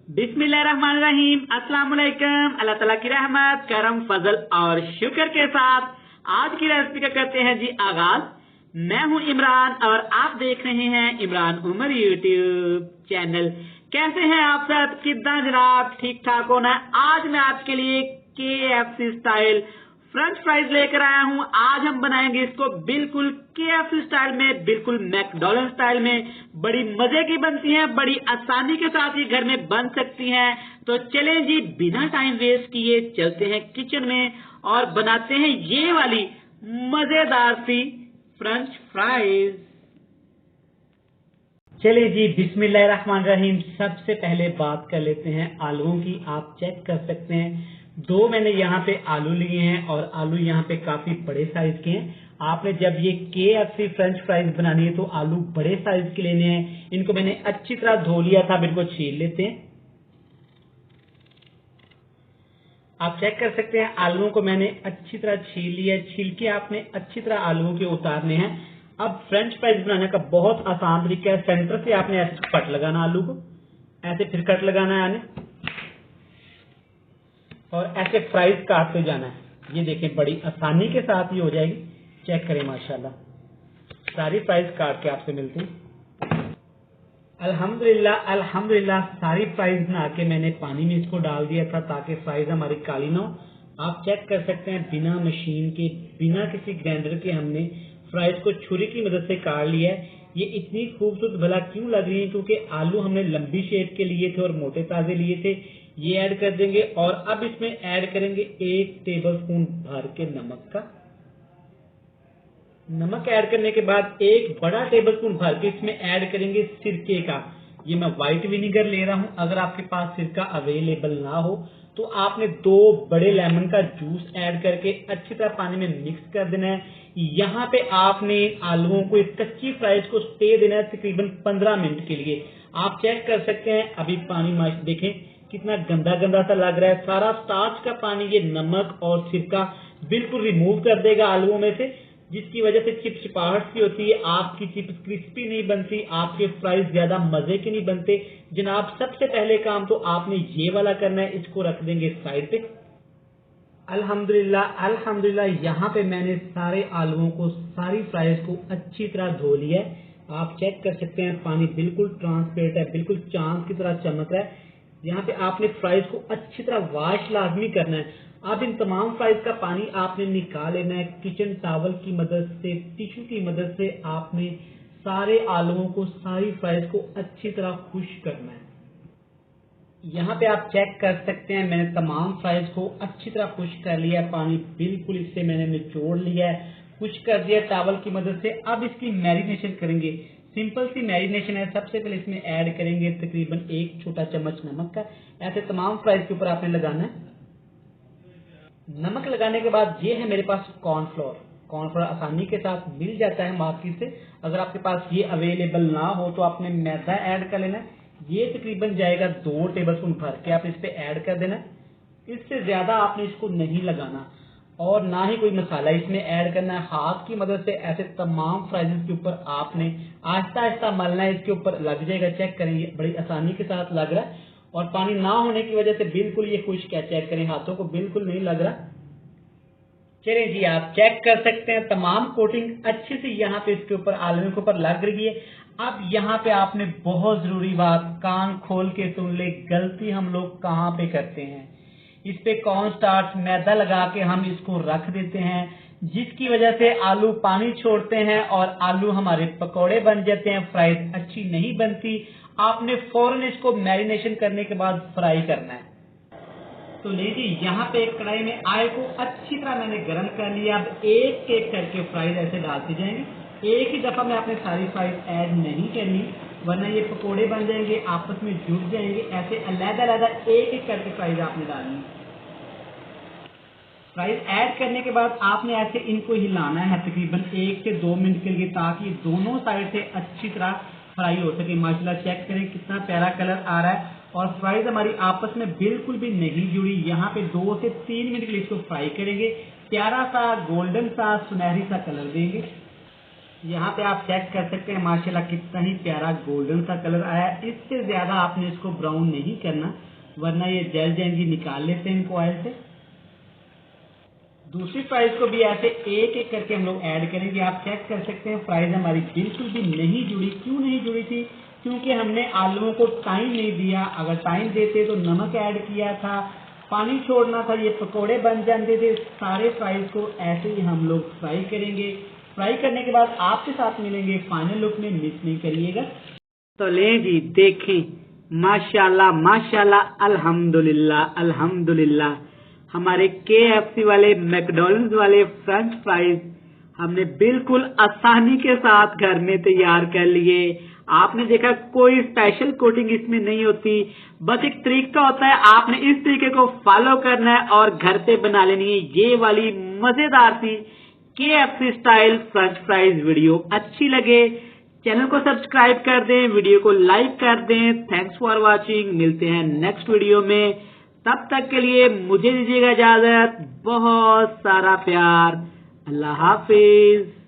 बिस्मिल्लाहिर्रहमानिर्रहीम। अस्सलाम वालेकुम। अल्लाह ताला की रहमत, करम, फजल और शुक्र के साथ आज की रेसिपी का करते हैं जी आगाज। मैं हूं इमरान और आप देख रहे हैं इमरान उमर यूट्यूब चैनल। कैसे हैं आप सब? कितना जनाब ठीक ठाक होना। आज मैं आपके लिए KFC स्टाइल फ्रेंच फ्राइज लेकर आया हूं। आज हम बनाएंगे इसको बिल्कुल KFC स्टाइल में, बिल्कुल मैकडॉनल्ड स्टाइल में। बड़ी मजे की बनती हैं, बड़ी आसानी के साथ ये घर में बन सकती हैं। तो चलें जी, बिना टाइम वेस्ट किए चलते हैं किचन में और बनाते हैं ये वाली मजेदार सी फ्रेंच फ्राइज। चलिए जी, बिस्मिल्लाहिर्रहमानिर्रहीम। सबसे पहले बात कर लेते हैं आलूओं की। आप चेक कर सकते हैं, दो मैंने यहाँ पे आलू लिए हैं और आलू यहाँ पे काफी बड़े साइज के हैं। आपने जब ये KFC फ्रेंच फ्राइज बनानी है तो आलू बड़े साइज के लेने हैं। इनको मैंने अच्छी तरह धो लिया था, अब इनको छील लेते हैं। आप चेक कर सकते हैं आलूओं को मैंने अच्छी तरह छील लिया है। छील के आपने अच्छी तरह आलूओं के उतारने हैं। अब फ्रेंच फ्राइज बनाने का बहुत आसान तरीका है। सेंटर से आपने ऐसे कट लगाना आलू को, ऐसे फिर कट लगाना है और ऐसे फ्राइज काटते जाना है। ये देखें, बड़ी आसानी के साथ ये हो जाएगी। चेक करें, माशाल्लाह सारी फ्राइज काट के आपसे मिलती हैं। अल्हम्दुलिल्लाह अल्हम्दुलिल्लाह सारी फ्राइज बना के मैंने पानी में इसको डाल दिया था ताकि फ्राइज हमारी काली ना हो। आप चेक कर सकते हैं, बिना मशीन के, बिना किसी ग्राइंडर के हमने फ्राइज को छुरी की मदद से काट लिया है। ये इतनी खूबसूरत भला क्यों लग रही है? क्योंकि आलू हमने लंबी शेप के लिए थे और मोटे ताजे लिए थे। ये ऐड कर देंगे और अब इसमें ऐड करेंगे 1 टेबलस्पून भर के नमक का। नमक ऐड करने के बाद 1 बड़ा टेबलस्पून भर के इसमें ऐड करेंगे सिरके का। ये मैं व्हाइट विनेगर ले रहा हूं। अगर आपके पास सिरका अवेलेबल ना हो तो आपने 2 बड़े लेमन का जूस ऐड करके अच्छी तरह पानी में मिक्स कर देना है। यहाँ पे आपने आलूओं को, इस कच्ची फ्राइज को स्टे देना है तकरीबन 15 मिनट के लिए। आप चेक कर सकते हैं, अभी पानी देखें कितना गंदा गंदा सा लग रहा है। सारा स्टार्च का पानी ये नमक और सिरका बिल्कुल रिमूव कर देगा आलूओं में से, जिसकी वजह से चिपचिपाहट सी होती है। आपकी चिप्स क्रिस्पी नहीं बनती, आपके फ्राइज ज्यादा मजे के नहीं बनते। जनाब, सबसे पहले काम तो आपने ये वाला करना है। इसको रख देंगे साइड पे। अल्हम्दुलिल्लाह अल्हम्दुलिल्लाह यहाँ पे मैंने सारे आलूओं को, सारी फ्राइज को अच्छी तरह धो लिया है। आप चेक कर सकते हैं, पानी बिल्कुल ट्रांसपेरेंट है, बिल्कुल चांद की तरह चमक रहा है। यहाँ पे आपने फ्राइज को अच्छी तरह वॉश लाजमी करना है। अब इन तमाम फ्राइज का पानी आपने निकाल लेना है। किचन टॉवल की मदद से, टिश्यू की मदद से आपने सारे आलूओं को, सारी फ्राइज को अच्छी तरह खुश्क करना है। यहाँ पे आप चेक कर सकते हैं, मैंने तमाम फ्राइज को अच्छी तरह खुश्क कर लिया है। पानी बिल्कुल इससे मैंने निचोड़ लिया है, खुश्क कर दिया टॉवल की मदद से। अब इसकी मैरिनेशन करेंगे। सिंपल सी मैरिनेशन है। सबसे पहले इसमें ऐड करेंगे तकरीबन 1 छोटा चम्मच नमक का। ऐसे तमाम फ्राइज के ऊपर आपने लगाना है। नमक लगाने के बाद ये है मेरे पास कॉर्नफ्लोर। कॉर्नफ्लोर आसानी के साथ मिल जाता है मार्केट से। अगर आपके पास ये अवेलेबल ना हो तो आपने मैदा ऐड कर लेना है। ये तकरीबन जाएगा 2 टेबलस्पून भर के, आप इस पे ऐड कर देना। इससे ज्यादा आपने इसको नहीं लगाना और ना ही कोई मसाला इसमें ऐड करना है। हाथ की मदद से ऐसे तमाम फ्राइज के ऊपर आपने आहिस्ता आहिस्ता मलना है। इसके ऊपर लग जाएगा, चेक करें, बड़ी आसानी के साथ लग रहा है और पानी ना होने की वजह से बिल्कुल ये खुश्क है। चेक करें, हाथों को बिल्कुल नहीं लग रहा। चलिए जी, आप चेक कर सकते हैं तमाम कोटिंग अच्छे से यहाँ पे इसके ऊपर, आलू के ऊपर लग रही है। अब यहाँ पे आपने बहुत जरूरी बात कान खोल के सुन ले, गलती हम लोग कहाँ पे करते हैं। इस पे कॉर्न स्टार्च मैदा लगा के हम इसको रख देते हैं, जिसकी वजह से आलू पानी छोड़ते हैं और आलू हमारे पकौड़े बन जाते हैं, फ्राइज अच्छी नहीं बनती। आपने फौरन इसको मैरिनेशन करने के बाद फ्राई करना है। तो लीजिए, यहाँ पे एक कढ़ाई में ऑयल को अच्छी तरह मैंने गर्म कर लिया। अब एक एक करके फ्राइज ऐसे डालते जाएंगे। एक ही दफा में आपने सारी फ्राइज ऐड नहीं करनी, वरना ये पकोड़े बन जाएंगे, आपस में जुड़ जाएंगे। ऐसे अलग-अलग एक एक करके फ्राइज आपने डालनी। फ्राइज ऐड करने के बाद आपने ऐसे इनको हिलाना है तकरीबन 1 से 2 मिनट के लिए, ताकि दोनों साइड से अच्छी तरह फ्राई हो सके। माशाल्लाह चेक करें कितना प्यारा कलर आ रहा है और फ्राइज हमारी आपस में बिल्कुल भी नहीं जुड़ी। यहाँ पे 2 से 3 मिनट के लिए इसको फ्राई करेंगे। प्यारा सा गोल्डन सा सुनहरी सा कलर देंगे। यहाँ पे आप चेक कर सकते हैं माशाल्लाह कितना ही प्यारा गोल्डन सा कलर आया है। इससे ज्यादा आपने इसको ब्राउन नहीं करना वरना ये जल जाएंगी। निकाल लेते हैं इनको ऑयल से। दूसरी फ्राइज को भी ऐसे एक एक करके हम लोग ऐड करेंगे। आप चेक कर सकते हैं फ्राइज हमारी बिल्कुल भी नहीं जुड़ी। क्यों नहीं जुड़ी थी? क्योंकि हमने आलूओं को टाइम नहीं दिया। अगर टाइम देते तो नमक ऐड किया था, पानी छोड़ना था, ये पकोड़े बन जाते थे। सारे फ्राइज को ऐसे ही हम लोग फ्राई करेंगे। फ्राई करने के बाद आपके साथ मिलेंगे फाइनल लुक में। मिस नहीं करिएगा। तो ले जी देखें, माशाल्लाह माशाल्लाह, अल्हम्दुलिल्लाह अल्हम्दुलिल्लाह, हमारे KFC वाले मैकडॉनल्ड्स वाले फ्रेंच फ्राइज हमने बिल्कुल आसानी के साथ घर में तैयार कर लिए। आपने देखा कोई स्पेशल कोटिंग इसमें नहीं होती, बस एक तरीका होता है। आपने इस तरीके को फॉलो करना है और घर पे बना लेनी है। ये वाली मजेदार सी KFC style French fries video अच्छी लगे चैनल को सब्सक्राइब कर दें, वीडियो को लाइक कर दें। Thanks for watching. मिलते हैं नेक्स्ट वीडियो में। तब तक के लिए मुझे दीजिएगा इजाजत। बहुत सारा प्यार। अल्लाह हाफिज।